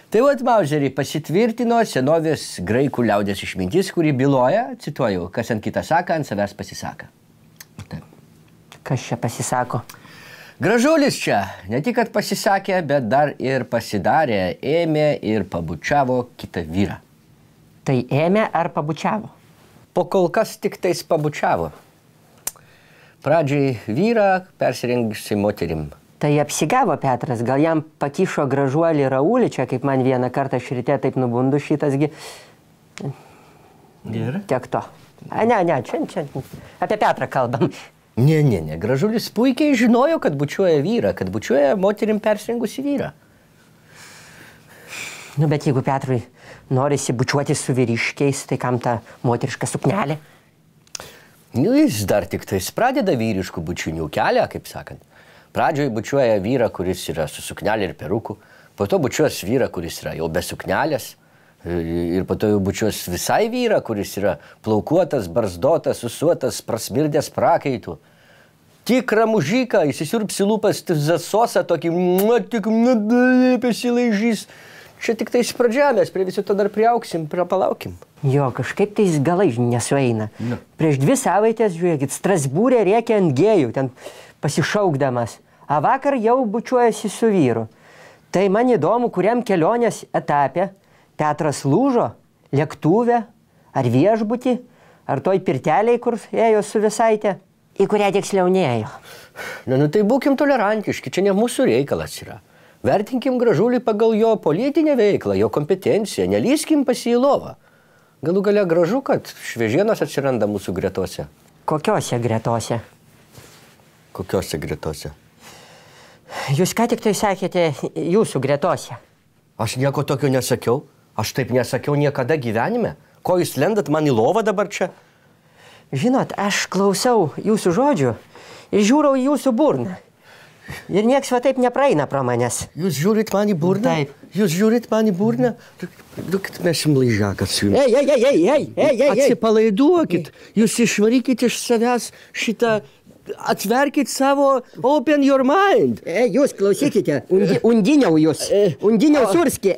Tai vat, Mauserį, pasitvirtino senovės graikų liaudės išmintis, kuri byloja, cituoju, kas ant kitą saka, ant savęs pasisaka. Taip. Kas čia pasisako? Gražulis čia ne tik, kad pasisakė, bet dar ir pasidarė, ėmė ir pabučiavo kitą vyrą. Tai ėmė ar pabučiavo? Po kol kas tik tais pabučiavo. Pradžiai vyrą persirengusi moterim. Tai apsigavo Petras, gal jam pakišo gražuolį Raulį, čia kaip man vieną kartą šryte taip nubundu šitasgi. Ir? Tiek to. Ne, čia apie Petrą kalbam. Ne, gražulis puikiai žinojo, kad bučiuoja vyrą, kad bučiuoja moterim persirengusi vyrą. Nu, bet jeigu Petrui norisi bučiuoti su vyriškiais, tai kam ta moteriška suknelė? Nu, jis dar tik tais pradeda vyriškų bučiunių kelią, kaip sakant. Pradžioje bučiuoja vyrą, kuris yra su suknelė ir peruku, po to bučiuos vyrą, kuris yra jau be suknelės, ir po to jau bučiuos visai vyrą, kuris yra plaukuotas, barzdotas, susuotas, prasmirdęs prakaitų. Tikrą mužiką, įsisiurbsi lūpas zasosą, tokį, tik pasilaižys. Čia tik tais pradžia, mes prie viso to dar priauksim, palaukim. Jo, kažkaip tais galai nesueina. Prieš 2 savaitės, žiūrėkit, Strasbūrė rėkė ant gėjų, ten pasišaukdamas. A vakar jau bučiuojasi su vyru. Tai man įdomu, kuriam kelionės etape Petras lūžo, lėktuve, ar viešbutį, ar toj pirteliai, kur ėjo su Visaite, į kurią tiksliau neėjo. Nu, tai būkim tolerantiški, čia ne mūsų reikalas yra. Vertinkim gražulį pagal jo politinę veiklą, jo kompetenciją, nelyskim pas jį į lovą. Galų gale gražu, kad šviežienos atsiranda mūsų gretose. Kokiose gretose? Kokiose gretose? Jūs ką tik tai sakėte jūsų gretose. Aš nieko tokio nesakiau. Aš taip nesakiau niekada gyvenime. Ko jūs lendat man į lovą dabar čia? Žinot, aš klausau jūsų žodžių ir žiūrau į jūsų burną. Ir nieks va taip nepraeina pro manęs. Jūs žiūrit man į burną? Taip. Jūs žiūrit man į burną? Kad mes jums laižaką su jums. Ei. Atsipalaiduokit. Jūs išvarykit iš savęs šitą... Atverkit savo open your mind. Jūs klausykite. Undiniau jūs. Undiniau surski.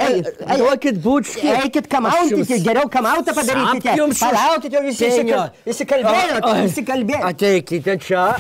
Duokit bučkį. Eikit kamautyti. Geriau kamautą padarykite. Palaukite, jūs įsikalbėjot. Ateikite čia.